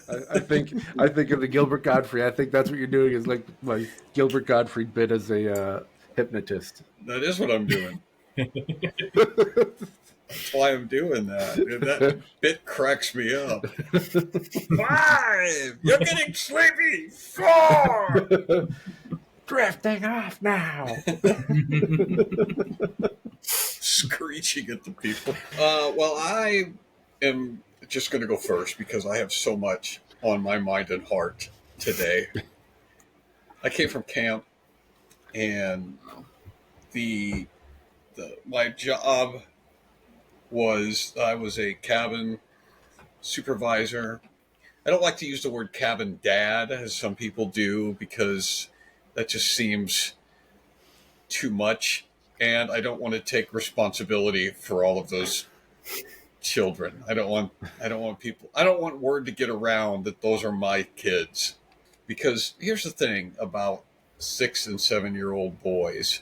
I think of the Gilbert Godfrey. I think that's what you're doing is like my Gilbert Godfrey bit as a hypnotist. That is what I'm doing. That's why I'm doing that. That bit cracks me up. 5! You're getting sleepy! 4! Drifting off now. Screeching at the people. Well, I am just going to go first because I have so much on my mind and heart today. I came from camp, and the my job was I was a cabin supervisor. I don't like to use the word cabin dad as some people do because that just seems too much, and I don't want to take responsibility for all of those children. I don't want people. I don't want word to get around that those are my kids, because here's the thing about 6 and 7-year-old boys.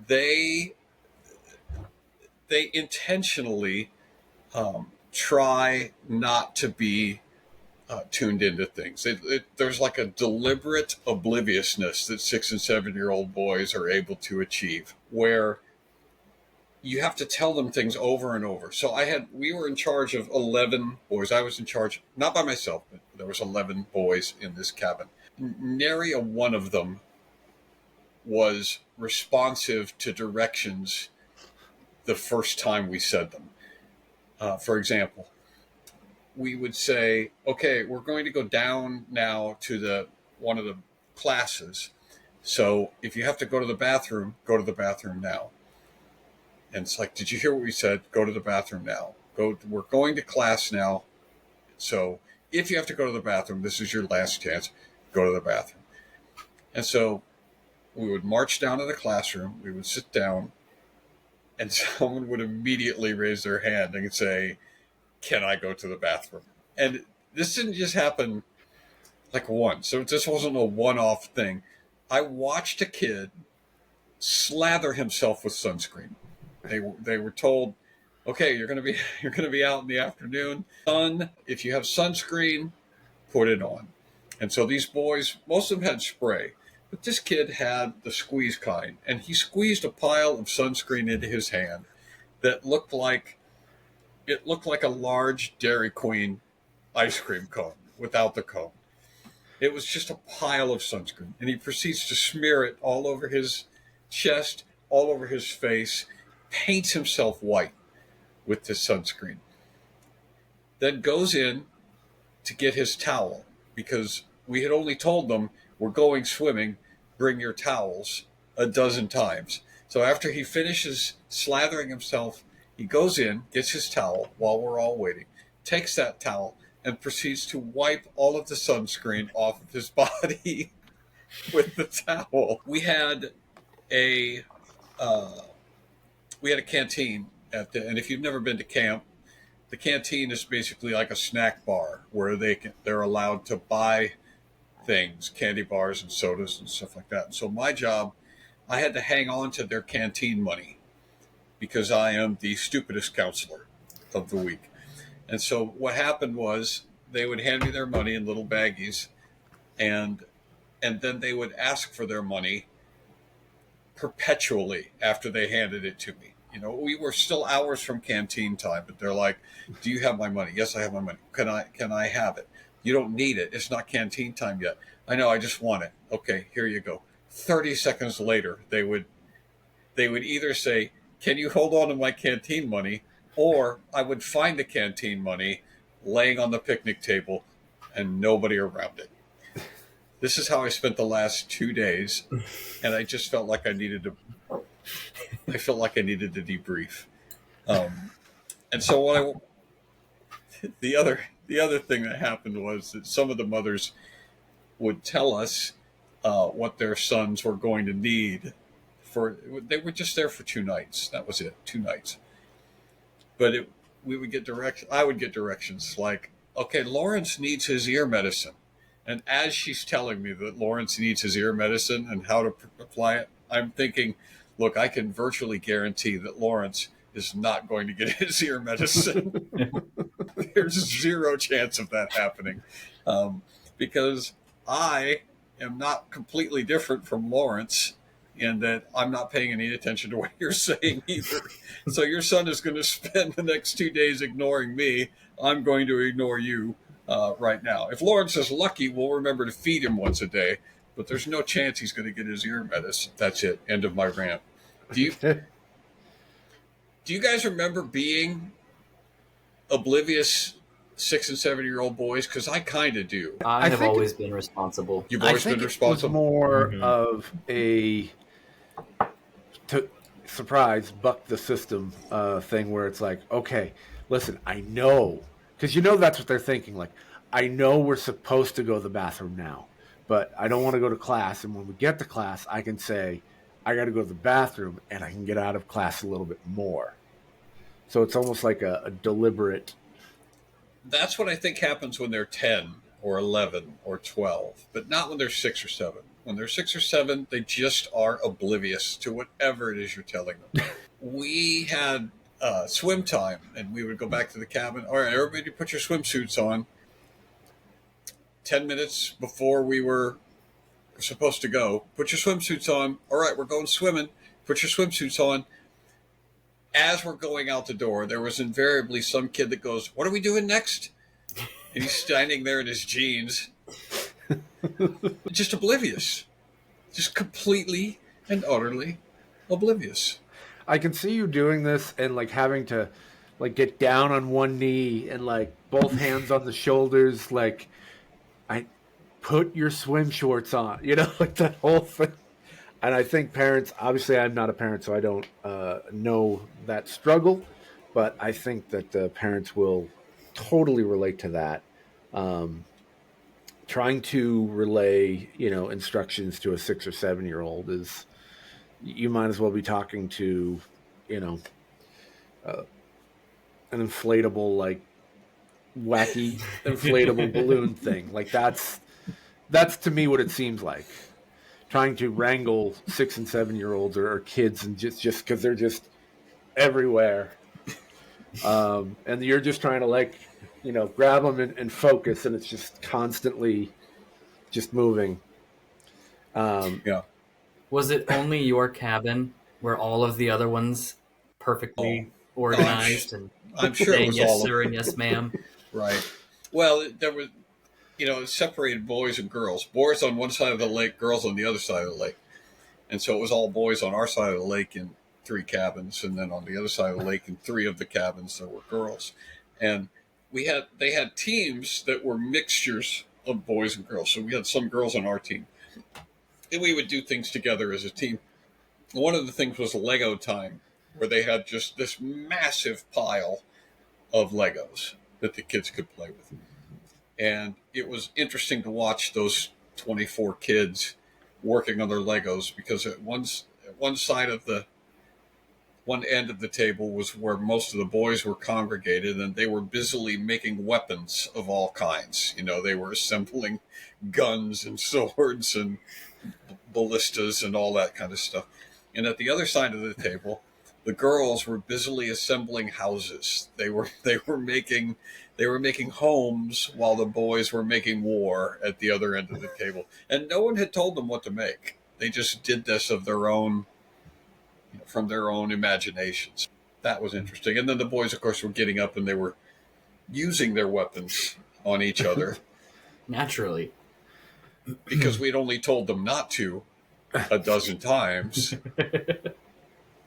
They intentionally try not to be tuned into things. There's like a deliberate obliviousness that 6 and 7-year-old boys are able to achieve, where you have to tell them things over and over. So we were in charge of 11 boys. I was in charge, not by myself, but there was 11 boys in this cabin. Nary a one of them was responsive to directions the first time we said them. For example, we would say, okay, we're going to go down now to one of the classes. So if you have to go to the bathroom now. And it's like, did you hear what we said? Go to the bathroom now. We're going to class now. So if you have to go to the bathroom, this is your last chance. Go to the bathroom. And so we would march down to the classroom. We would sit down, and someone would immediately raise their hand and say, can I go to the bathroom? And this didn't just happen like once. So this wasn't a one-off thing. I watched a kid slather himself with sunscreen. They were told, okay, you're going to be out in the afternoon. Sun, if you have sunscreen, put it on. And so these boys, most of them had spray, but this kid had the squeeze kind, and he squeezed a pile of sunscreen into his hand that looked like a large Dairy Queen ice cream cone without the cone. It was just a pile of sunscreen, and he proceeds to smear it all over his chest, all over his face, paints himself white with this sunscreen. Then goes in to get his towel, because we had only told them, we're going swimming, bring your towels, a dozen times. So after he finishes slathering himself, he goes in, gets his towel while we're all waiting, takes that towel, and proceeds to wipe all of the sunscreen off of his body with the towel. We had a canteen and if you've never been to camp, the canteen is basically like a snack bar where they're allowed to buy things, candy bars and sodas and stuff like that. And so my job, I had to hang on to their canteen money because I am the stupidest counselor of the week. And so what happened was they would hand me their money in little baggies, and then they would ask for their money perpetually after they handed it to me. You know, we were still hours from canteen time, but they're like, do you have my money? Yes, I have my money. Can I have it? You don't need it. It's not canteen time yet. I know, I just want it. Okay, here you go. 30 seconds later, they would either say, can you hold on to my canteen money? Or I would find the canteen money laying on the picnic table and nobody around it. This is how I spent the last 2 days, and I just felt like I needed to debrief. And so the other thing that happened was that some of the mothers would tell us what their sons were going to need. They were just there for 2 nights. That was it, 2 nights. But I would get directions like, okay, Lawrence needs his ear medicine. And as she's telling me that Lawrence needs his ear medicine and how to apply it, I'm thinking, look, I can virtually guarantee that Lawrence is not going to get his ear medicine. There's zero chance of that happening, because I am not completely different from Lawrence in that I'm not paying any attention to what you're saying either. So your son is going to spend the next 2 days ignoring me. I'm going to ignore you right now. If Lawrence is lucky, we'll remember to feed him once a day, but there's no chance he's going to get his ear medicine. That's it. End of my rant. Do you guys remember being oblivious 6 and 7-year-old boys? Because I kind of do. I have think always been responsible. You've always been It was responsible. more of a surprise, buck the system thing where it's like, okay, listen, I know, because that's what they're thinking. Like, I know we're supposed to go to the bathroom now, but I don't want to go to class. And when we get to class, I can say, I got to go to the bathroom, and I can get out of class a little bit more. So it's almost like a deliberate. That's what I think happens when they're 10 or 11 or 12, but not when they're 6 or 7. When they're 6 or 7, they just are oblivious to whatever it is you're telling them. We had swim time, and we would go back to the cabin. All right, everybody put your swimsuits on. 10 minutes before we were supposed to go, put your swimsuits on. All right, we're going swimming. Put your swimsuits on. As we're going out the door, there was invariably some kid that goes, what are we doing next? And he's standing there in his jeans, just oblivious, just completely and utterly oblivious. I can see you doing this and like having to like get down on one knee and like both hands on the shoulders, like I put your swim shorts on, like that whole thing. And I think parents, obviously I'm not a parent, so I don't know that struggle, but I think that the parents will totally relate to that. Trying to relay, instructions to a 6 or 7-year-old is, you might as well be talking to, an inflatable, like wacky inflatable balloon thing. Like that's to me what it seems like. Trying to wrangle 6 and 7-year-olds or kids, and just because they're just everywhere, and you're just trying to like, grab them and focus, and it's just constantly just moving. Yeah. Was it only your cabin where all of the other ones perfectly organized and I'm sure it was yes, all sir, and yes, ma'am? right. Well, there was, it separated boys and girls. Boys on one side of the lake, girls on the other side of the lake. And so it was all boys on our side of the lake in 3 cabins, and then on the other side of the lake in 3 of the cabins there were girls. And they had teams that were mixtures of boys and girls. So we had some girls on our team, and we would do things together as a team. One of the things was Lego time, where they had just this massive pile of Legos that the kids could play with. And it was interesting to watch those 24 kids working on their Legos, because at one side of one end of the table was where most of the boys were congregated, and they were busily making weapons of all kinds. They were assembling guns and swords and ballistas and all that kind of stuff. And at the other side of the table, the girls were busily assembling houses. They were making homes while the boys were making war at the other end of the table. And no one had told them what to make. They just did this of their own, from their own imaginations. That was interesting. And then the boys, of course, were getting up and they were using their weapons on each other. Naturally. Because we'd only told them not to a dozen times.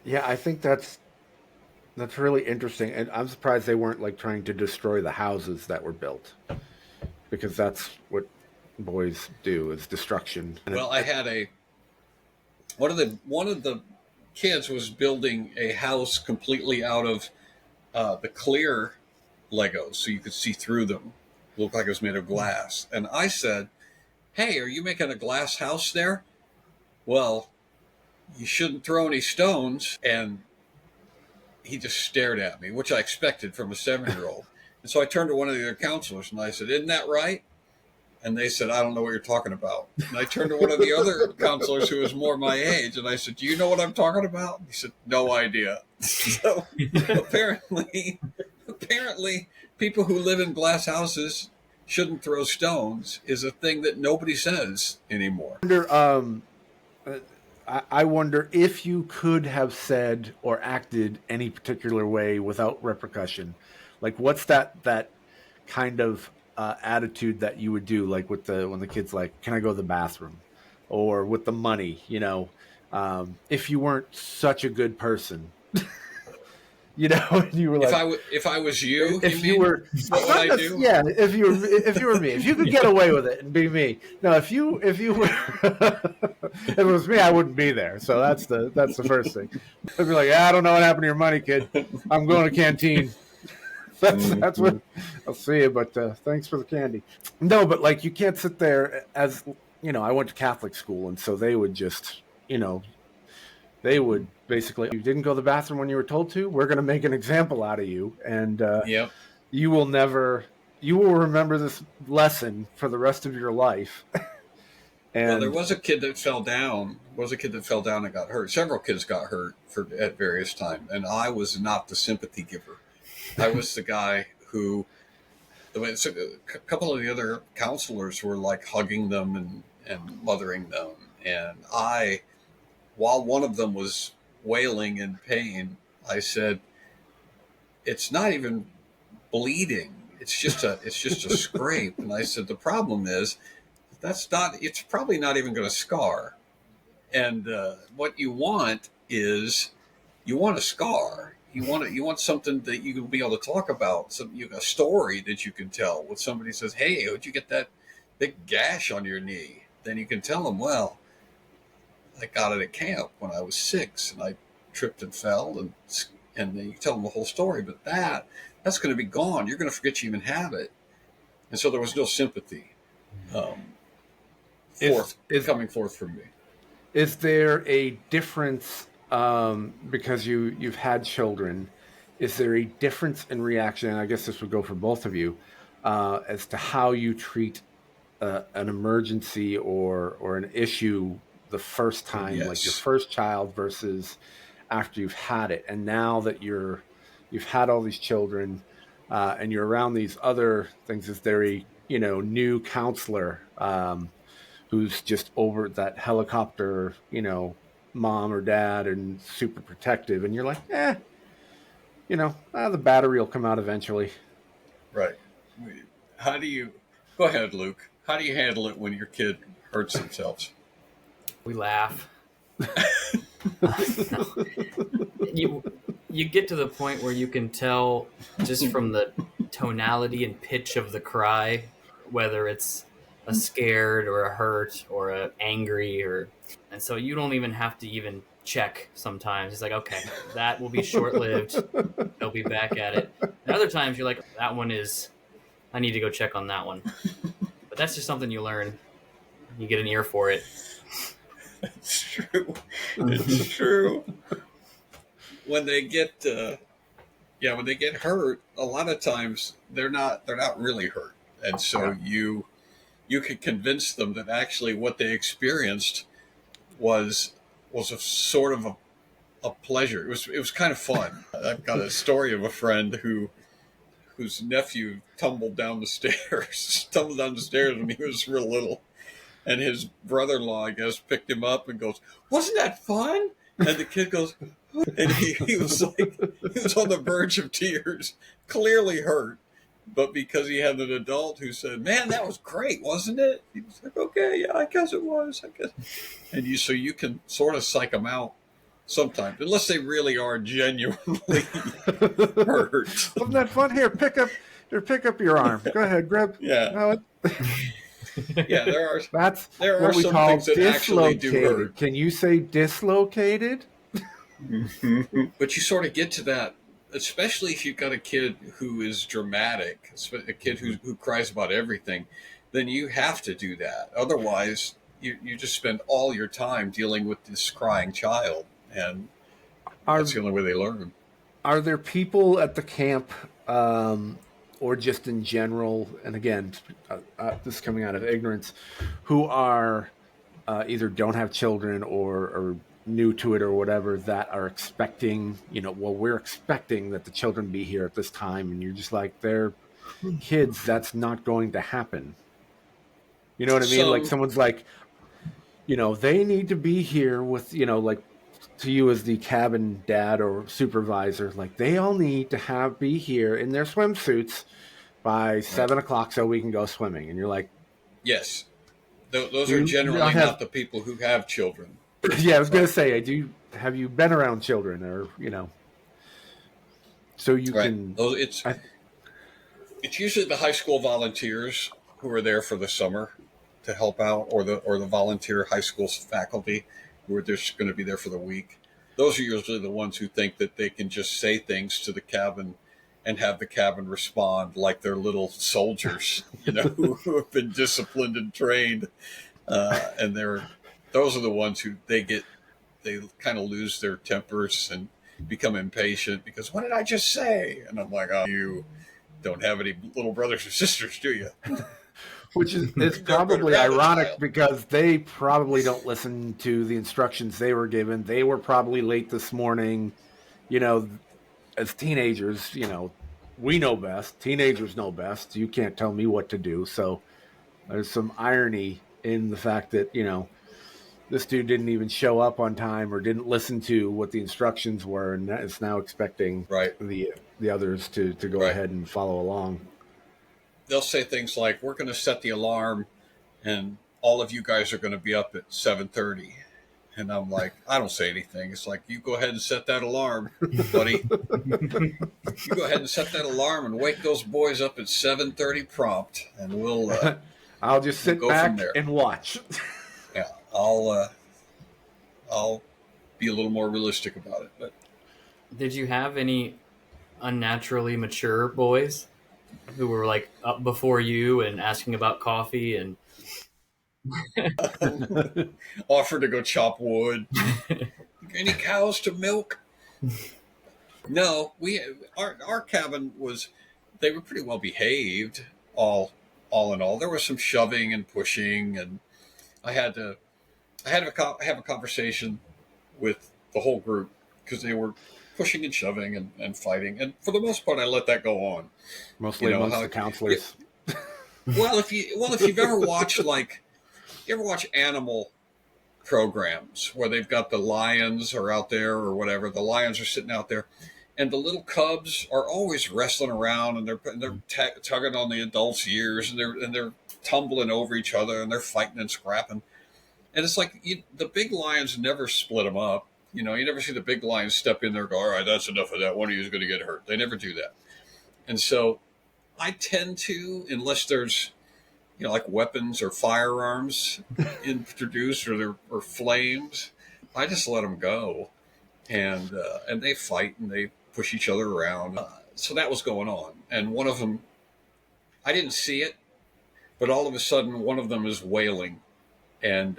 Yeah, I think that's really interesting, and I'm surprised they weren't like trying to destroy the houses that were built, because that's what boys do, is destruction. Well, I had one of the kids was building a house completely out of the clear Legos, so you could see through them. It looked like it was made of glass. And I said, "Hey, are you making a glass house there?" Well, you shouldn't throw any stones. And he just stared at me, which I expected from a 7-year-old. And so I turned to one of the other counselors and I said, "Isn't that right?" And they said, "I don't know what you're talking about." And I turned to one of the other counselors who was more my age, and I said, "Do you know what I'm talking about?" He said, "No idea." So apparently people who live in glass houses shouldn't throw stones is a thing that nobody says anymore. I wonder if you could have said or acted any particular way without repercussion. Like, what's that kind of attitude that you would do? Like with when the kid's like, "Can I go to the bathroom?" Or with the money, if you weren't such a good person, and you were like, if I was you, if you were, what would I do? yeah, if you were me, if you could get away with it and be me. No, if you were, if it was me, I wouldn't be there. So that's the first thing. I'd be like, I don't know what happened to your money, kid. I'm going to canteen. That's what I'll see you. But thanks for the candy. No, but like you can't sit there as I went to Catholic school, and so they would just they would basically, you didn't go to the bathroom when you were told to, we're going to make an example out of you. And you will remember this lesson for the rest of your life. Well, there was a kid that fell down. And got hurt. Several kids got hurt at various times. And I was not the sympathy giver. I was the guy who, a couple of the other counselors were like hugging them and mothering them. And while one of them was wailing in pain, I said, "It's not even bleeding. It's just a scrape." And I said, "The problem is it's probably not even going to scar. And what you want is a scar. You want something that you can be able to talk about, a story that you can tell. When somebody says, 'Hey, how'd you get that big gash on your knee?' Then you can tell them, 'Well, I got it at camp when I was 6 and I tripped and fell,' and then you tell them the whole story. But that's going to be gone. You're going to forget you even have it." And so there was no sympathy coming forth from me. Is there a difference, because you've had children, is there a difference in reaction, and I guess this would go for both of you, as to how you treat an emergency or an issue the first time, Yes. like your first child versus after you've had it? And now that you've had all these children, and you're around these other things, is there a new counselor who's just over that helicopter, mom or dad and super protective, and you're like, the battery will come out eventually. Right. Go ahead, Luke. How do you handle it when your kid hurts themselves? We laugh. You get to the point where you can tell just from the tonality and pitch of the cry whether it's a scared or a hurt or a angry, and so you don't even have to even check sometimes. It's like, okay, that will be short-lived. They'll be back at it. And other times you're like, I need to go check on that one. But that's just something you learn. You get an ear for it. It's true. It's true. When they get hurt, a lot of times they're not really hurt, and so you can convince them that actually what they experienced was a sort of a pleasure. It was kind of fun. I've got a story of a friend whose nephew tumbled down the stairs when he was real little. And his brother-in-law, I guess, picked him up and goes, "Wasn't that fun?" And the kid goes, and he was on the verge of tears, clearly hurt. But because he had an adult who said, "Man, that was great, wasn't it?" He was like, "Okay, yeah, I guess it was. I guess." And you can sort of psych them out sometimes, unless they really are genuinely hurt. Wasn't that fun? Here, pick up your arm. Go ahead, grab. Yeah. Yeah, there are what we some call things that actually do dislocated. hurt. Can you say dislocated? But you sort of get to that, especially if you've got a kid who is dramatic, a kid who cries about everything, then you have to do that. Otherwise, you just spend all your time dealing with this crying child, and that's the only way they learn. Are there people at the camp, or just in general, and again, this is coming out of ignorance, who are either don't have children or new to it or whatever, that are expecting, we're expecting that the children be here at this time, and you're just like, they're kids, that's not going to happen. You know what I mean? Like Some, someone's like, they need to be here with, like to you as the cabin dad or supervisor, like they all need to be here in their swimsuits by right. 7 o'clock so we can go swimming. And you're like, Yes. Those do are you not generally have, not the people who have children. yeah, I was going Right. to say, have you been around children or, so you Right. can, Those it's usually the high school volunteers who are there for the summer to help out, or the volunteer high school faculty who are just going to be there for the week. Those are usually the ones who think that they can just say things to the cabin and have the cabin respond like they're little soldiers, who have been disciplined and trained, and those are the ones who they kind of lose their tempers and become impatient because what did I just say? And I'm like, oh, you don't have any little brothers or sisters, do you? which is it's You've never been probably around a ironic child. because they probably don't listen to the instructions they were given. They were probably late this morning, you know, as teenagers, we know best. Teenagers know best. You can't tell me what to do. So there's some irony in the fact that, this dude didn't even show up on time or didn't listen to what the instructions were and is now expecting Right, the others to go right. ahead and follow along. They'll say things like, "We're going to set the alarm, and all of you guys are going to be up at 7:30." And I'm like, I don't say anything. It's like, you go ahead and set that alarm, buddy. You go ahead and set that alarm and wake those boys up at 7:30 prompt, and I'll just we'll sit go from back there. and watch. Yeah, I'll be a little more realistic about it. But Did you have any unnaturally mature boys who were like up before you and asking about coffee and offer to go chop wood. Any cows to milk? No, our cabin was, they were pretty well behaved. All in all, there was some shoving and pushing, and I had to have a conversation with the whole group because they were pushing and shoving and fighting, and for the most part, I let that go on. Mostly amongst the Yeah, counselors. if you've ever watched you ever watch animal programs where they've got the lions are out there or whatever, the lions are sitting out there, and the little cubs are always wrestling around and they're tugging on the adults' ears and they're tumbling over each other and they're fighting and scrapping. And it's like the big lions never split them up. You never see the big lions step in there and go, all right, that's enough of that. One of you is going to get hurt. They never do that. And so I tend to, unless there's, like weapons or firearms introduced or flames, I just let them go. And they fight and they push each other around. So that was going on. And one of them, I didn't see it, but all of a sudden one of them is wailing, and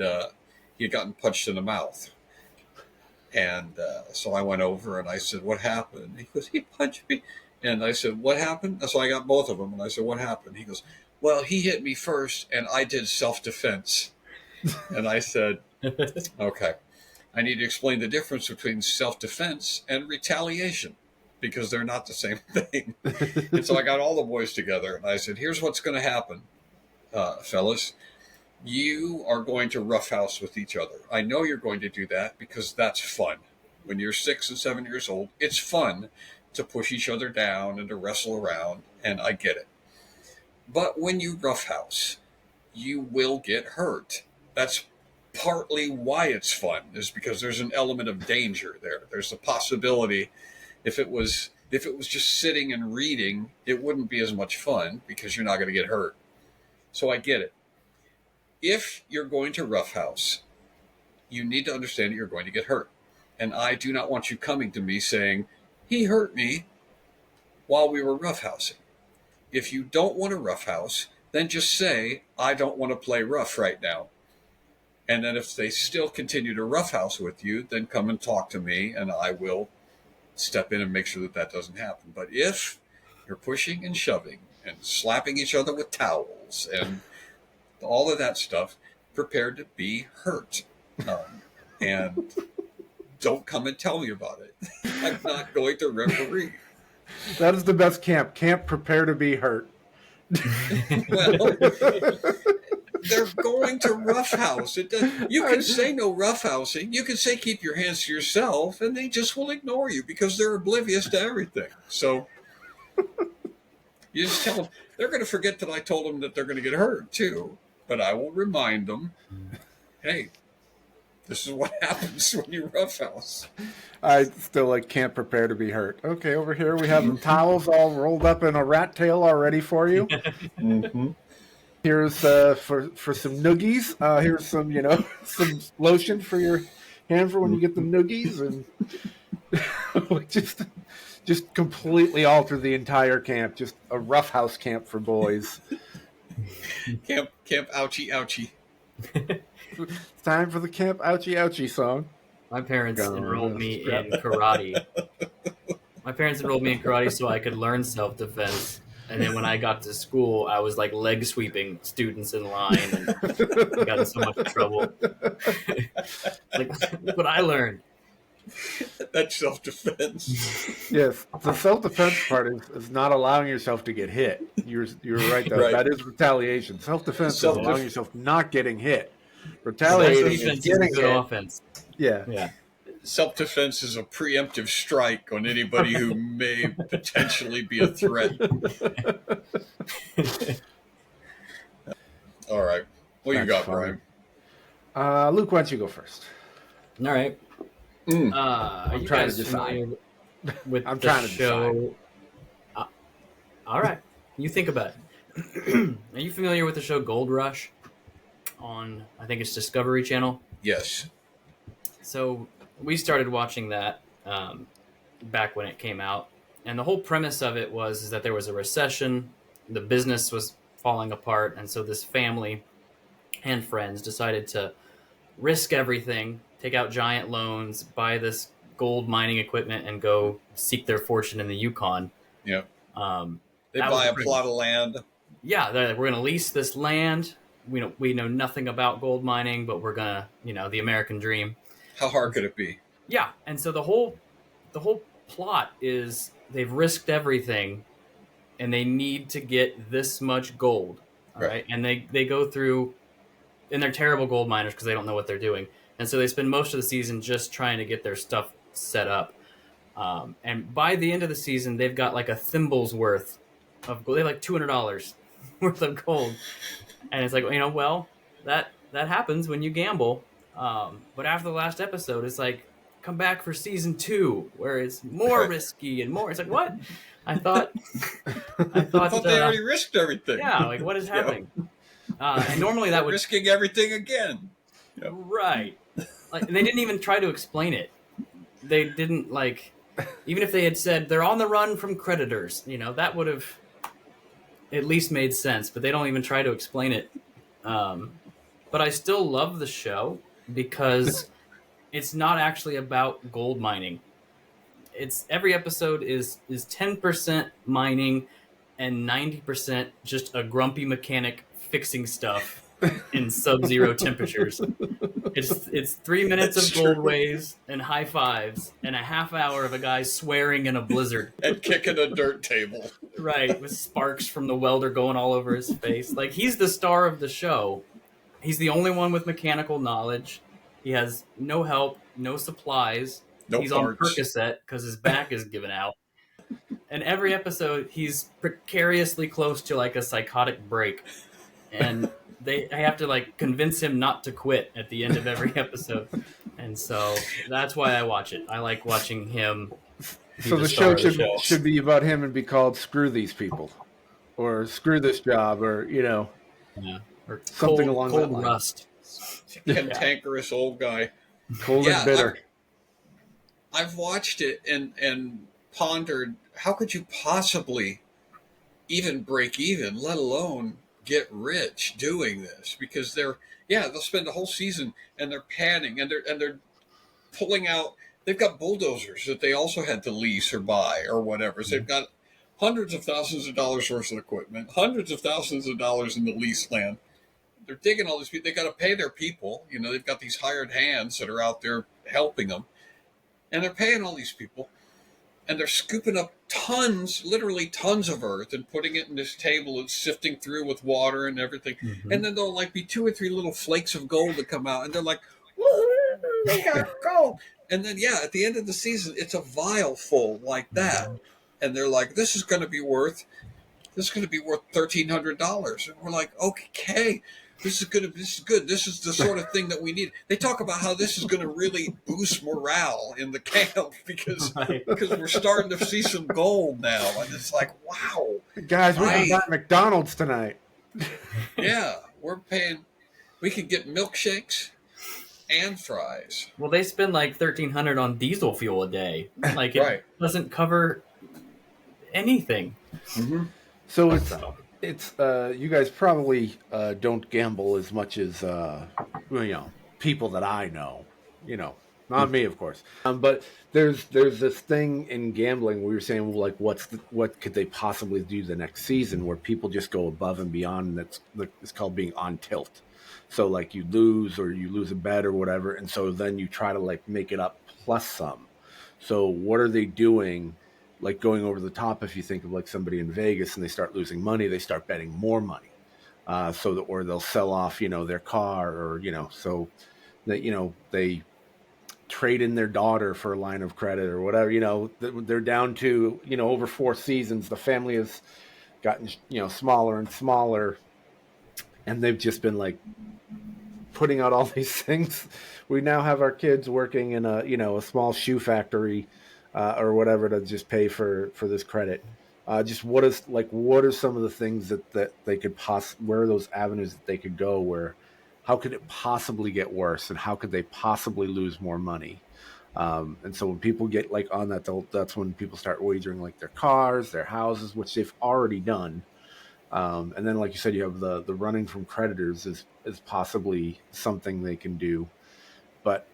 he had gotten punched in the mouth. And so I went over and I said, what happened? He goes, he punched me. And I said, what happened? So I got both of them. And I said, what happened? He goes, well, he hit me first and I did self-defense. And I said, okay, I need to explain the difference between self-defense and retaliation because they're not the same thing. And so I got all the boys together and I said, here's what's going to happen, fellas. You are going to roughhouse with each other. I know you're going to do that because that's fun. When you're 6 and 7 years old, it's fun to push each other down and to wrestle around, and I get it. But when you roughhouse, you will get hurt. That's partly why it's fun, is because there's an element of danger there. There's a possibility if it was just sitting and reading, it wouldn't be as much fun because you're not going to get hurt. So I get it. If you're going to roughhouse, you need to understand that you're going to get hurt. And I do not want you coming to me saying, he hurt me while we were roughhousing. If you don't want to roughhouse, then just say, I don't want to play rough right now. And then if they still continue to roughhouse with you, then come and talk to me and I will step in and make sure that doesn't happen. But if you're pushing and shoving and slapping each other with towels and all of that stuff, prepare to be hurt. And don't come and tell me about it. I'm not going to referee. That is the best camp. Camp prepare to be hurt. Well, they're going to roughhouse. You can say no roughhousing. You can say keep your hands to yourself, and they just will ignore you because they're oblivious to everything. So you just tell them they're going to forget that I told them that they're going to get hurt too. But I will remind them, hey, this is what happens when you roughhouse. I still can't prepare to be hurt. Okay, over here we have the towels all rolled up in a rat tail already for you. Mm-hmm. Here's for some noogies. Here's some some lotion for your hand for when you get the noogies, and just completely alter the entire camp. Just a roughhouse camp for boys. Camp ouchie ouchie. It's time for the camp ouchie ouchie song. My parents enrolled me in karate. My parents enrolled me in karate so I could learn self-defense. And then when I got to school, I was like leg sweeping students in line, and I got in so much trouble. Like, look what I learned. That's self-defense. Yes, the self-defense part is not allowing yourself to get hit. You're right, though. Right. That is retaliation. Self-defense is allowing yourself not getting hit. Retaliation is getting hit. Offense. Yeah. Self-defense is a preemptive strike on anybody who may potentially be a threat. All right. What you got, funny. Brian? Luke, why don't you go first? All right. I'm you trying guys to decide. With I'm the trying to show? All right. You think about it. Are you familiar with the show Gold Rush on, I think it's Discovery Channel? Yes. So we started watching that back when it came out, and the whole premise of it was that there was a recession, the business was falling apart, and so this family and friends decided to risk everything, take out giant loans, buy this gold mining equipment, and go seek their fortune in the Yukon. Yeah. They that buy was a plot of land. Yeah, we're going to lease this land. We know nothing about gold mining, but we're gonna, the American dream. How hard could it be? Yeah, and so the whole plot is they've risked everything, and they need to get this much gold. All right, and they go through, and they're terrible gold miners because they don't know what they're doing, and so they spend most of the season just trying to get their stuff set up. And by the end of the season, they've got like a thimble's worth of gold. They have like $200 worth of gold, and it's like, well, that happens when you gamble. But after the last episode, it's like, come back for season 2, where it's more risky and more. It's like, what? I thought they already risked everything. Yeah, like what is happening? And normally that would risking everything again. Yep. Right. Like they didn't even try to explain it. They didn't even if they had said they're on the run from creditors, that would have at least made sense. But they don't even try to explain it. But I still love the show because it's not actually about gold mining. It's every episode is 10% mining and 90% just a grumpy mechanic fixing stuff in sub-zero temperatures. It's 3 minutes of gold waves and high fives and a half hour of a guy swearing in a blizzard and kicking a dirt table. Right, with sparks from the welder going all over his face. Like, he's the star of the show. He's the only one with mechanical knowledge. He has no help, no supplies. He's parts. On Percocet because his back is given out. And every episode, he's precariously close to like a psychotic break. And I have to convince him not to quit at the end of every episode. And so that's why I watch it. I like watching him. So the show should be about him and be called "Screw These People," or "Screw This Job," or yeah, or something along that line. Rust. Cantankerous old guy, cold and bitter. I've watched it and pondered, how could you possibly even break even, let alone get rich doing this? Because they'll spend the whole season and they're padding and they're pulling out. They've got bulldozers that they also had to lease or buy or whatever. So they've got hundreds of thousands of dollars worth of equipment, hundreds of thousands of dollars in the lease land. They're digging all these people. They got to pay their people. They've got these hired hands that are out there helping them, and they're paying all these people. and they're scooping up tons, literally tons of earth and putting it in this table and sifting through with water and everything. Mm-hmm. And then there'll like be 2 or 3 little flakes of gold that come out, and they're like, "Woo, we got gold!" And then at the end of the season, it's a vial full like that, and they're like, "This is going to be worth $1,300," and we're like, "Okay." This is good. This is the sort of thing that we need. They talk about how this is going to really boost morale in the camp because we're starting to see some gold now, and it's like, wow, guys, we're at McDonald's tonight. Yeah, we're paying. We could get milkshakes and fries. Well, they spend like $1,300 on diesel fuel a day. Like it doesn't cover anything. Mm-hmm. So it's you guys probably don't gamble as much as people that I know, not me, of course. But there's this thing in gambling where you're saying, well, like what could they possibly do the next season, where people just go above and beyond. It's called being on tilt. So like you lose a bet or whatever, and so then you try to like make it up plus some. So what are they doing? Like going over the top, if you think of like somebody in Vegas and they start losing money, they start betting more money, or they'll sell off, their car, or so that they trade in their daughter for a line of credit or whatever. They're down to over 4 seasons, the family has gotten smaller and smaller, and they've just been like putting out all these things. We now have our kids working in a small shoe factory. Or whatever, to just pay for this credit. Just what are some of the things that they could where are those avenues that they could go, where how could it possibly get worse, and how could they possibly lose more money? And so when people get like on that, that's when people start wagering like their cars, their houses, which they've already done. And then, like you said, you have the running from creditors is possibly something they can do. But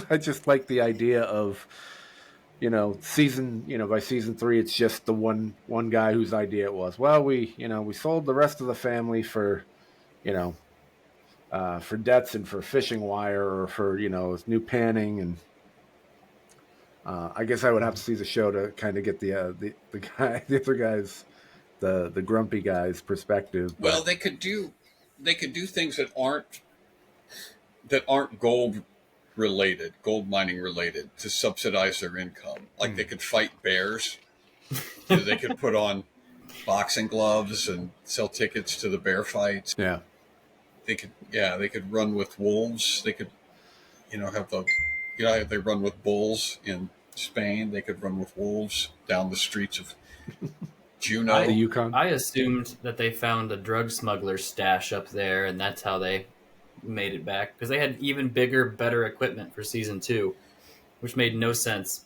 I just like the idea of, by season 3, it's just the one guy whose idea it was. Well, we sold the rest of the family for debts and for fishing wire, or for, new panning. And I guess I would have to see the show to kind of get the other guys, the grumpy guy's perspective. Well, they could do things that aren't gold mining related, to subsidize their income. Like they could fight bears. They could put on boxing gloves and sell tickets to the bear fights. Yeah. They could run with wolves. They could, have they run with bulls in Spain. They could run with wolves down the streets of Juneau. The Yukon. I assumed that they found a drug smuggler's stash up there, and that's how they made it back, because they had even bigger, better equipment for season 2, which made no sense.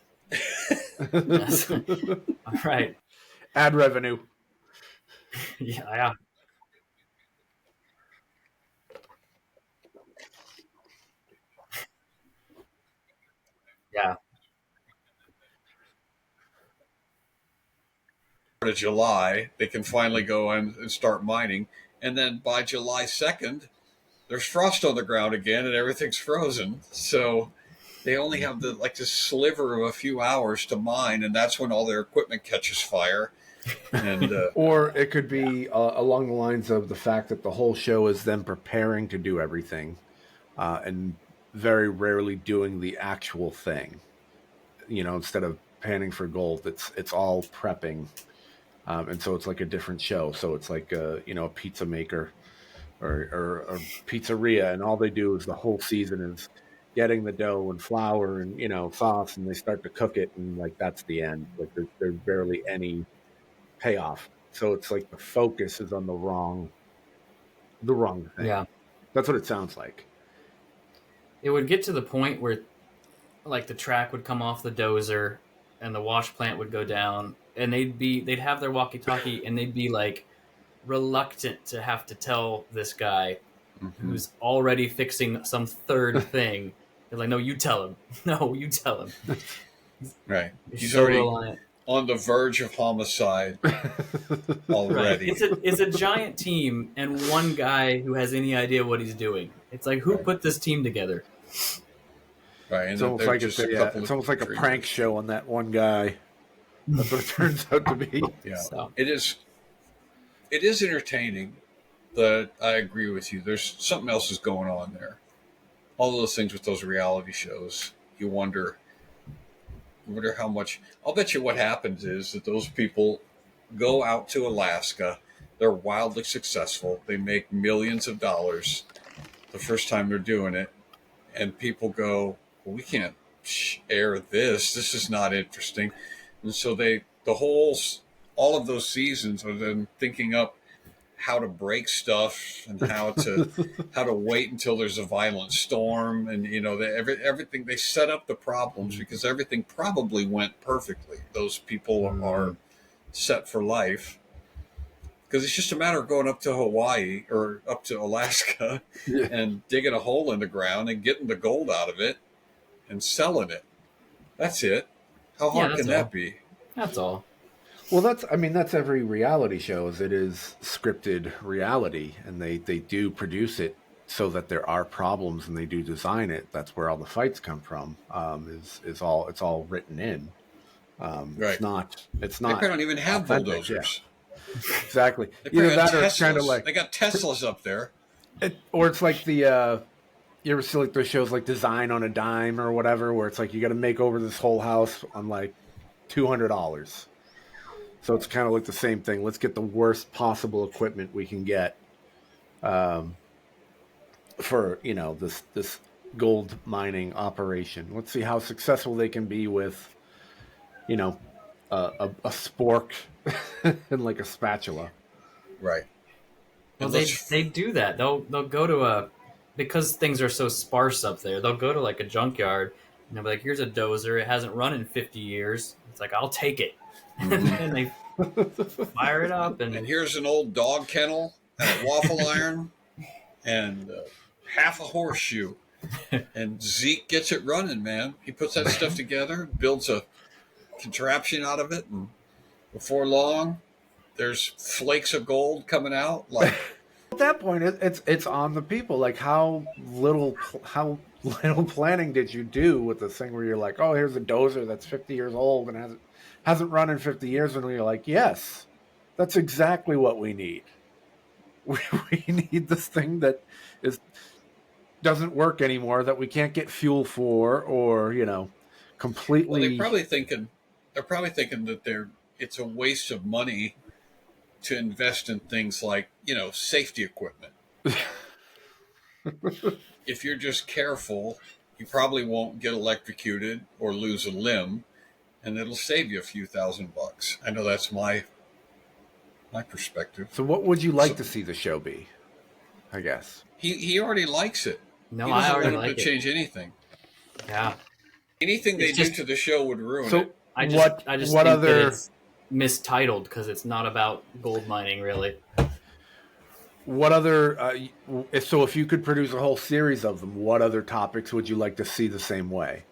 All right. Ad revenue. Yeah. Yeah. Of July, they can finally go and start mining, and then by July 2nd, there's frost on the ground again, and everything's frozen. So they only have this sliver of a few hours to mine, and that's when all their equipment catches fire. And or it could be along the lines of the fact that the whole show is them preparing to do everything, and very rarely doing the actual thing. Instead of panning for gold, it's all prepping, and so it's like a different show. So it's like a pizza maker or a pizzeria, and all they do is the whole season is getting the dough and flour and sauce, and they start to cook it, and like that's the end. Like there's barely any payoff. So it's like the focus is on the wrong thing. Yeah. That's what it sounds like. It would get to the point where like the track would come off the dozer and the wash plant would go down, and they'd have their walkie-talkie, and they'd be like reluctant to have to tell this guy who's already fixing some third thing. They're like, no, you tell him. No, you tell him. Right. He's so already reliant. On the verge of homicide already. Right. It's a giant team and one guy who has any idea what he's doing. It's like, who put this team together? Right, and It's almost they're like just a couple it's of almost like a dreamers. prank show on that one guy. That's what it turns out to be. Yeah, So. it is. It is entertaining, but I agree with you. There's something else is going on there. All those things with those reality shows, you wonder how much. I'll bet you what happens is that those people go out to Alaska. They're wildly successful. They make millions of dollars the first time they're doing it, and people go, well, "We can't air this. This is not interesting." And so all of those seasons are then thinking up how to break stuff and how to wait until there's a violent storm, and everything they set up the problems because everything probably went perfectly. Those people are set for life because it's just a matter of going up to Hawaii or up to Alaska and digging a hole in the ground and getting the gold out of it and selling it. That's it. How hard can that be? That's all. Well, that's every reality show. It is scripted reality, and they do produce it so that there are problems, and they do design it. That's where all the fights come from. It's all written in. Right. It's They not. don't even have bulldozers. Yeah. Exactly. Either that or it's kind of like they got Teslas up there. or it's like the you ever see like those shows like Design on a Dime or whatever, where it's like you got to make over this whole house on like $200. So it's kind of like the same thing. Let's get the worst possible equipment we can get for this gold mining operation. Let's see how successful they can be with a spork and like a spatula. Right. Well, they do that. They'll go to because things are so sparse up there. They'll go to like a junkyard and they'll be like, "Here's a dozer. It hasn't run in 50 years." It's like, "I'll take it." And they fire it up, and here's an old dog kennel and a waffle iron and half a horseshoe, and Zeke gets it running. Man, he puts that stuff together, builds a contraption out of it, and before long, there's flakes of gold coming out. Like at that point, it's on the people. Like how little planning did you do with the thing where you're like, "Oh, here's a dozer that's 50 years old and hasn't run in 50 years," and you're like, yes, that's exactly what we need. We need this thing that doesn't work anymore, that we can't get fuel for, or completely. Well, they're probably thinking that it's a waste of money to invest in things like safety equipment. If you're just careful, you probably won't get electrocuted or lose a limb. And it'll save you a few $1,000. I know that's my perspective. So what would you like to see the show be? I guess he already likes it. No, he I already want like to it. change anything. Yeah, anything they do to the show would ruin it. I just think that it's mistitled because it's not about gold mining, really. What other? So if you could produce a whole series of them, what other topics would you like to see the same way?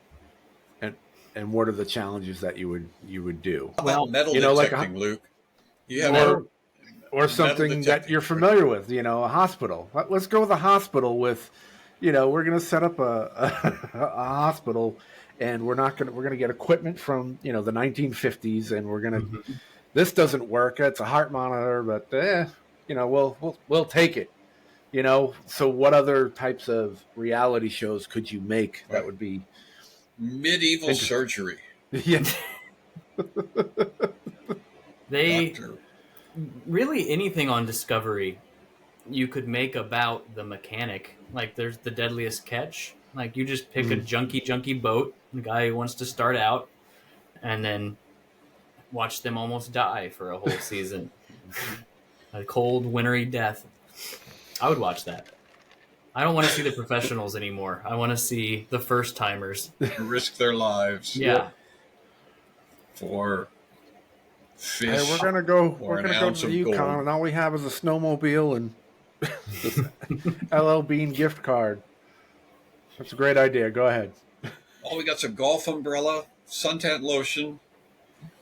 And what are the challenges that you would do? Well, metal detecting, Luke. Or something that you're familiar with. A hospital. Let's go with a hospital with, we're going to set up a hospital, and we're going to get equipment from the 1950s, and we're going to. This doesn't work. It's a heart monitor, but we'll take it. So what other types of reality shows could you make that would be medieval surgery? Yeah. Really anything on Discovery you could make about the mechanic. Like there's The Deadliest Catch. Like you just pick a junky boat, the guy who wants to start out, and then watch them almost die for a whole season. A cold, wintry death. I would watch that. I don't want to see the professionals anymore. I want to see the first timers risk their lives. Yeah. For fish. Hey, we're gonna go to the Yukon, and all we have is a snowmobile and LL Bean gift card. That's a great idea. Go ahead. All we got's a golf umbrella, suntan lotion,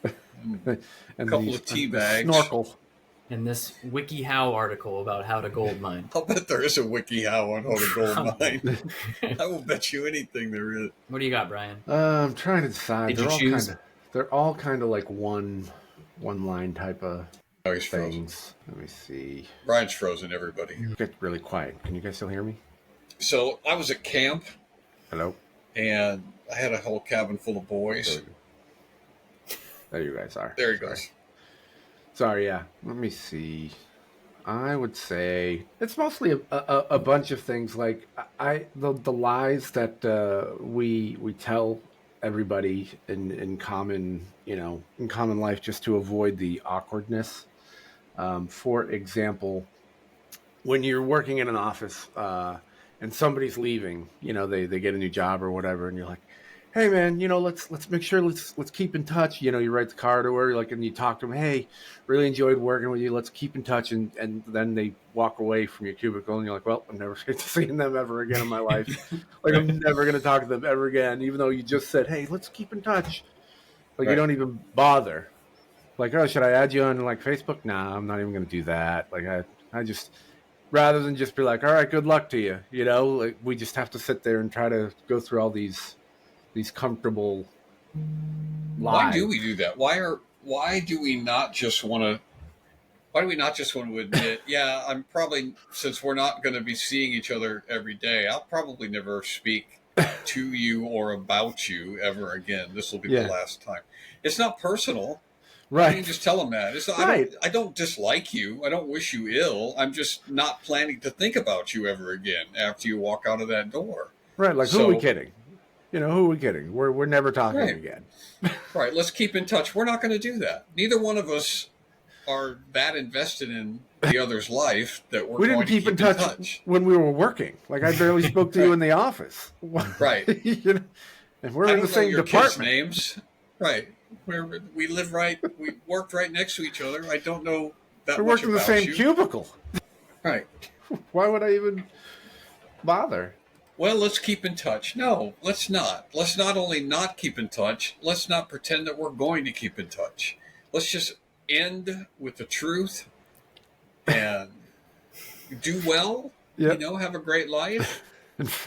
and a couple of tea bags, snorkel. in this WikiHow article about how to gold mine. I'll bet there is a WikiHow on how to gold mine. I will bet you anything there is. What do you got, Brian? I'm trying to decide. Did you choose? They're all kind of like one line type of Oh, he's frozen. things. Let me see. Brian's frozen, everybody. Get really quiet. Can you guys still hear me? So I was at camp, Hello? and I had a whole cabin full of boys. There you guys are. There he goes. Sorry, yeah. Let me see. I would say it's mostly a bunch of things like the lies that we tell everybody in common, in common life, just to avoid the awkwardness. For example, when you're working in an office and somebody's leaving, they get a new job or whatever, and you're like, hey man, let's make sure let's keep in touch. You write the card or and you talk to them, hey, really enjoyed working with you. Let's keep in touch. And then they walk away from your cubicle and you're like, well, I'm never seeing them ever again in my life. I'm never going to talk to them ever again, even though you just said, hey, let's keep in touch. Right. You don't even bother. Oh, should I add you on Facebook? Nah, I'm not even going to do that. I just, rather than just be like, all right, good luck to you. We just have to sit there and try to go through all these comfortable lies. Why do we do that? Why do we not just want to admit, yeah, I'm probably, since we're not going to be seeing each other every day, I'll probably never speak to you or about you ever again. This will be the last time. It's not personal. Right. You can just tell them that. It's not, right. I don't dislike you. I don't wish you ill. I'm just not planning to think about you ever again after you walk out of that door. Right. Who are we kidding? Who are we kidding? We're never talking again. Right. Let's keep in touch. We're not going to do that. Neither one of us are that invested in the other's life that we didn't keep in touch when we were working. I barely spoke to you in the office. Right. And we're in the same department. Names. Right. We live right. We worked right next to each other. I don't know that much about you. We're working the same cubicle. Right. Why would I even bother? Well, let's keep in touch. No, let's not. Let's not only not keep in touch, let's not pretend that we're going to keep in touch. Let's just end with the truth and do well, have a great life,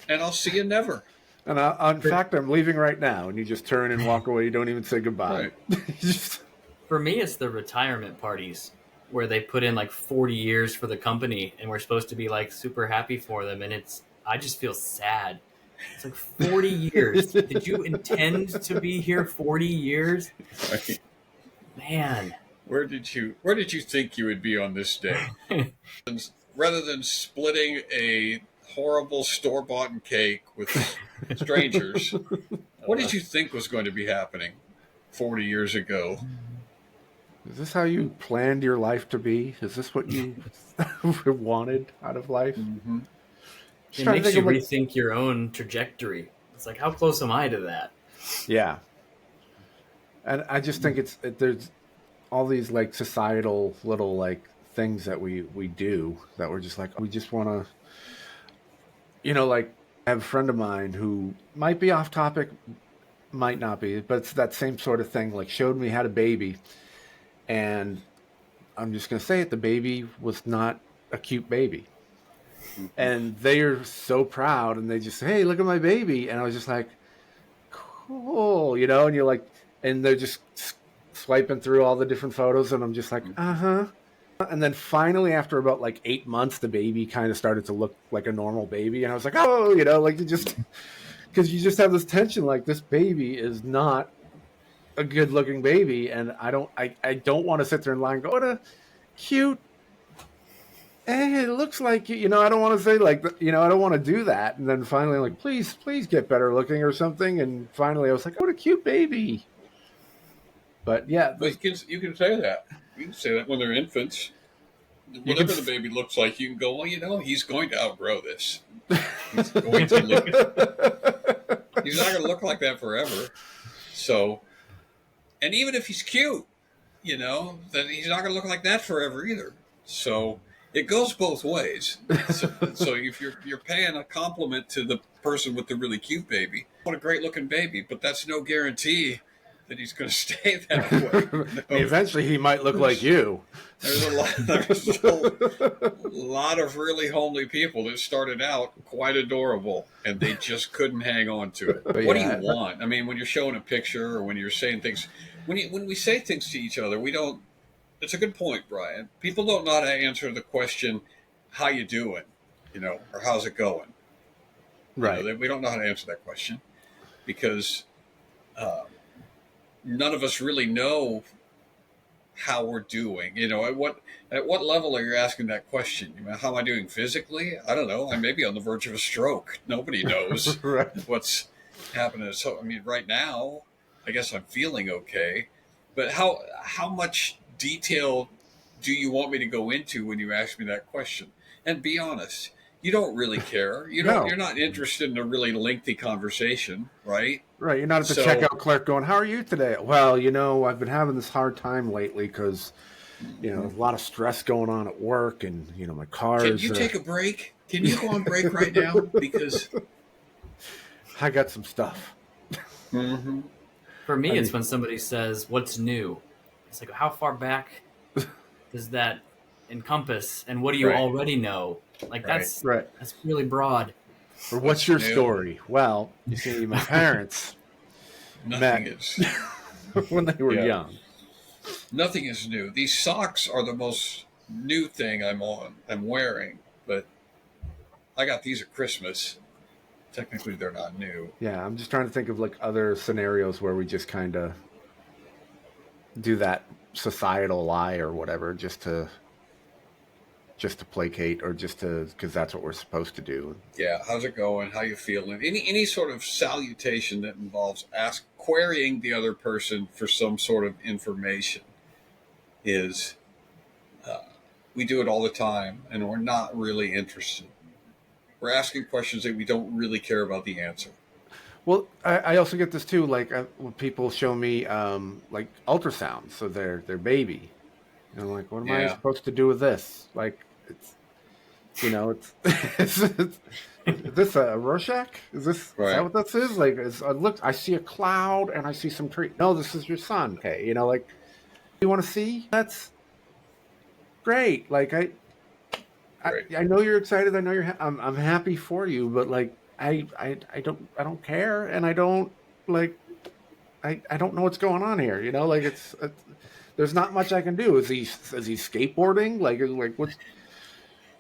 and I'll see you never. And in fact, I'm leaving right now, and you just turn and walk away. You don't even say goodbye. Right. For me, it's the retirement parties where they put in 40 years for the company, and we're supposed to be super happy for them, and I just feel sad. It's 40 years. Did you intend to be here 40 years? Right. Man. Where did you think you would be on this day? Rather than splitting a horrible store-bought cake with strangers, what did you think was going to be happening 40 years ago? Is this how you planned your life to be? Is this what you wanted out of life? Mm-hmm. It makes you rethink your own trajectory. It's how close am I to that? Yeah. And I just think there's all these societal little things that we do that we're just we just want to, I have a friend of mine who might be off topic, might not be, but it's that same sort of thing. Showed me had a baby, and I'm just going to say it. The baby was not a cute baby. And they are so proud, and they just say, hey, look at my baby. And I was just like, cool, and you're and they're just swiping through all the different photos, and I'm just like, uh-huh. And then finally, after about 8 months, the baby kind of started to look like a normal baby. And I was like, oh, you just, because you just have this tension, this baby is not a good looking baby. And I don't want to sit there and lie and go, what a cute, hey, it looks like you. I don't want to say I don't want to do that. And then finally, please get better looking or something. And finally, I was like, what a cute baby. But yeah, but you can say that. You can say that when they're infants. Whatever the baby looks like, you can go, well, he's going to outgrow this. He's going to look. He's not going to look like that forever. So, and even if he's cute, then he's not going to look like that forever either. So. It goes both ways. So if you're paying a compliment to the person with the really cute baby, what a great looking baby, but that's no guarantee that he's going to stay that way. I mean, eventually he might look like you. There's a lot of really homely people that started out quite adorable, and they just couldn't hang on to it. But What do yeah, you want? I mean, when you're showing a picture or when you're saying things, when we say things to each other, we don't. It's a good point, Brian. People don't know how to answer the question, "How you doing?" Or "How's it going?" right? We don't know how to answer that question because none of us really know how we're doing. At what level are you asking that question? How am I doing physically? I don't know. I may be on the verge of a stroke. Nobody knows Right. what's happening. So, I mean, right now, I guess I'm feeling okay. But how much detail do you want me to go into when you ask me that question? And be honest, you don't really care. No. You're not interested in a really lengthy conversation, right? Right. You're not at the checkout clerk going, "How are you today?" Well, I've been having this hard time lately because, a lot of stress going on at work, and my car Can is. you take a break? Can you go on break right now? Because I got some stuff. mm-hmm. For me, it's when somebody says, "What's new?" It's like, how far back does that encompass, and what do you already know? Like that's really broad. Or what's your story? Well, you see, my parents met when they were young. Nothing is new. These socks are the most new thing I'm wearing, but I got these at Christmas. Technically, they're not new. Yeah, I'm just trying to think of like other scenarios where we just kind of do that societal lie or whatever, just to placate, or just to, because that's what we're supposed to do. Yeah, how's it going? How you feeling? Any sort of salutation that involves querying the other person for some sort of information is, we do it all the time, and we're not really interested. We're asking questions that we don't really care about the answer. Well, I also get this too, like when people show me like ultrasounds, so their baby, like, what am I supposed to do with this? Like, it's, is this a Rorschach? Is that what this is? Like, look, I see a cloud and I see some tree. No, this is your son. Okay, like, you want to see? That's great. Like, I know you're excited. I know I'm happy for you, but like, I don't care, and I don't like. I don't know what's going on here. Like it's there's not much I can do. Is he skateboarding? Like what's?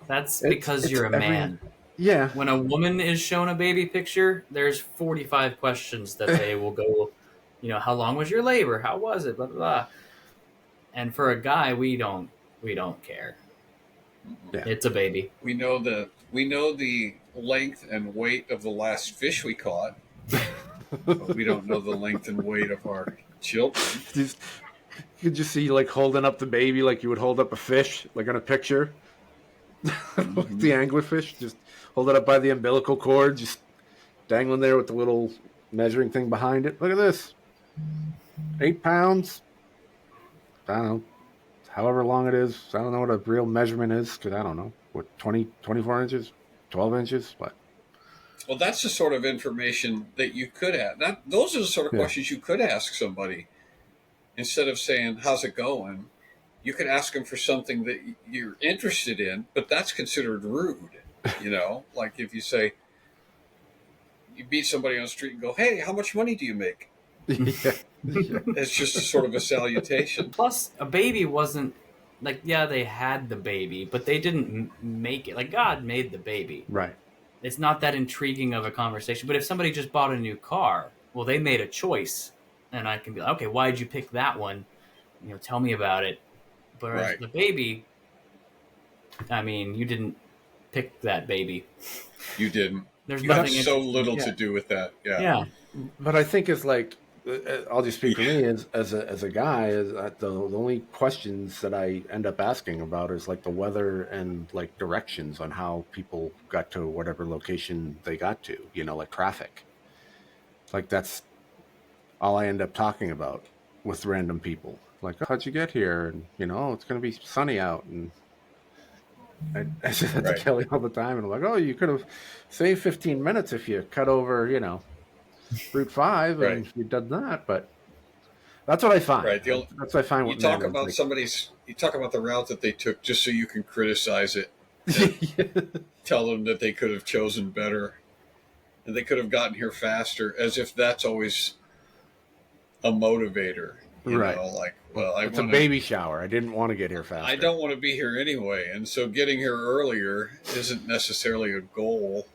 That's because you're a man. Yeah. When a woman is shown a baby picture, there's 45 questions that they will go. How long was your labor? How was it? Blah blah blah. And for a guy, we don't care. Yeah. It's a baby. We know the length and weight of the last fish we caught, but we don't know the length and weight of our children. Could you see, like, holding up the baby like you would hold up a fish, like on a picture? Like the anglerfish, just hold it up by the umbilical cord, just dangling there with the little measuring thing behind it. Look at this. 8 pounds. I don't know. However long it is. I don't know what a real measurement is, because I don't know. What, 24 inches? 12 inches? What? Well, that's the sort of information that you could have. Those are the sort of questions you could ask somebody. Instead of saying, "How's it going?" you could ask them for something that you're interested in, but that's considered rude. Like if you say, you meet somebody on the street and go, "Hey, how much money do you make?" It's just a sort of a salutation. Plus, a baby wasn't like, they had the baby, but they didn't make it. Like, God made the baby. Right. It's not that intriguing of a conversation. But if somebody just bought a new car, well, they made a choice. And I can be like, "Okay, why did you pick that one? Tell me about it." But the baby, I mean, you didn't pick that baby. You didn't. There's you nothing have so little to do with that. Yeah. But I think it's like, I'll just speak for me as a guy. The only questions that I end up asking about is like the weather and like directions on how people got to whatever location they got to. Like traffic. Like that's all I end up talking about with random people. Like, how'd you get here? And it's going to be sunny out. And I say that to Kelly all the time. And I'm like, "Oh, you could have saved 15 minutes if you cut over, Route 5 and you'd done that." But That's what I find. Right. That's what I find. You With talk men, about you talk about the route that they took just so you can criticize it. Tell them that they could have chosen better and they could have gotten here faster, as if that's always a motivator. You right. know, like, well, it's a baby shower. I didn't want to get here faster. I don't want to be here anyway. And so getting here earlier isn't necessarily a goal.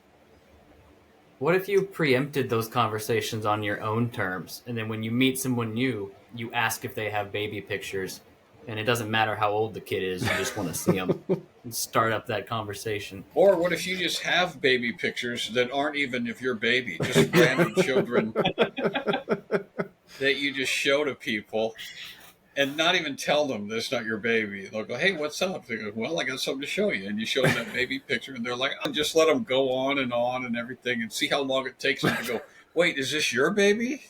What if you preempted those conversations on your own terms, and then when you meet someone new, you ask if they have baby pictures, and it doesn't matter how old the kid is, you just want to see them and start up that conversation? Or what if you just have baby pictures that aren't even of your baby, just random children that you just show to people and not even tell them that's not your baby. They'll go, hey, what's up? They go, well, I got something to show you. And you show them that baby picture, and they're like, I'll just let them go on and everything and see how long it takes them to go, wait, is this your baby?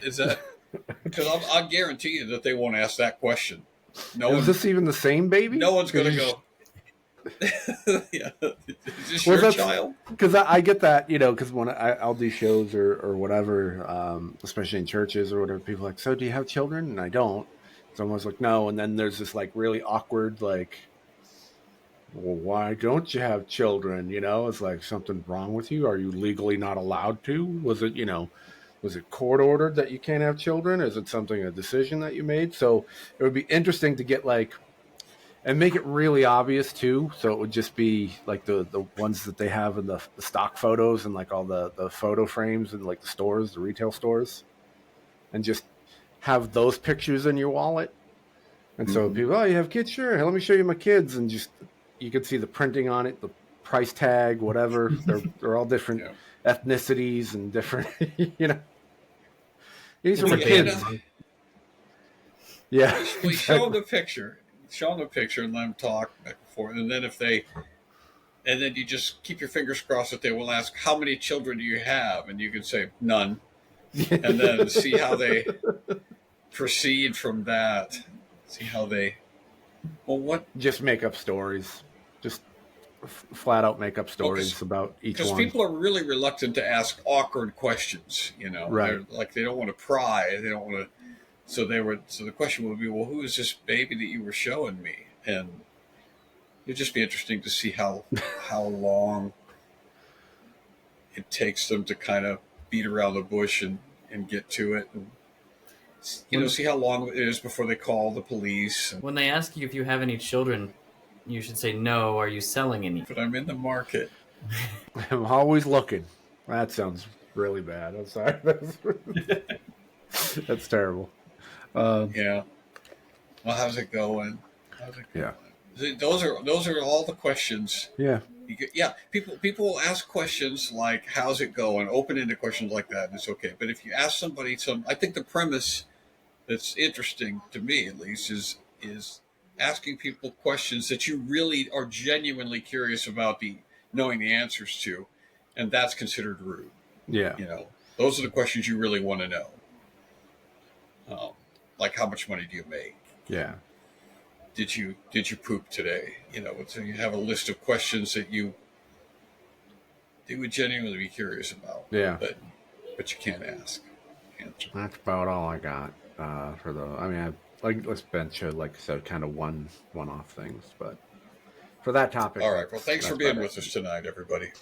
Is that? Because I'll guarantee you that they won't ask that question. Is this even the same baby? No one's going to go, yeah, is this your child? Because I get that, because when I'll do shows or whatever, especially in churches or whatever, people are like, so do you have children? And I don't. Someone's like, no. And then there's this like really awkward, like, well, why don't you have children? It's like, something wrong with you? Are you legally not allowed to? Was it court ordered that you can't have children? Is it a decision that you made? So it would be interesting to get and make it really obvious too. So it would just be like the ones that they have in the stock photos and like all the photo frames and like the stores, the retail stores, and just have those pictures in your wallet. And so people, oh, you have kids? Sure. Hey, let me show you my kids. And just, you can see the printing on it, the price tag, whatever. They're all different ethnicities and different, These are my kids. Yeah. We show them the picture. Show them the picture and let them talk back and forth. And then you just keep your fingers crossed that they will ask, how many children do you have? And you can say none. And then see how they proceed from that. See how they, just make up stories. Just flat out make up stories about each one. Because people are really reluctant to ask awkward questions, Right. They don't want to pry. They don't want to. So the question would be, well, who is this baby that you were showing me? And it'd just be interesting to see how long it takes them to kind of beat around the bush and get to it. And, see how long it is before they call the police. When they ask you if you have any children, you should say, no, are you selling any? But I'm in the market. I'm always looking. That sounds really bad. I'm sorry. That's terrible. Yeah. Well, how's it going? Yeah. Those are all the questions. Yeah. People will ask questions like, how's it going? Open-ended questions like that, and it's okay. But if you ask somebody I think the premise that's interesting to me, at least, is asking people questions that you really are genuinely curious about knowing the answers to, and that's considered rude. Yeah. Those are the questions you really want to know. Like, how much money do you make? Yeah. Did you poop today? So you have a list of questions that they would genuinely be curious about. Yeah. But you can't ask. That's about all I got for the. I mean, let's bench like I said, kind of one-off things, but for that topic. All right. Well, thanks for being with us tonight, everybody.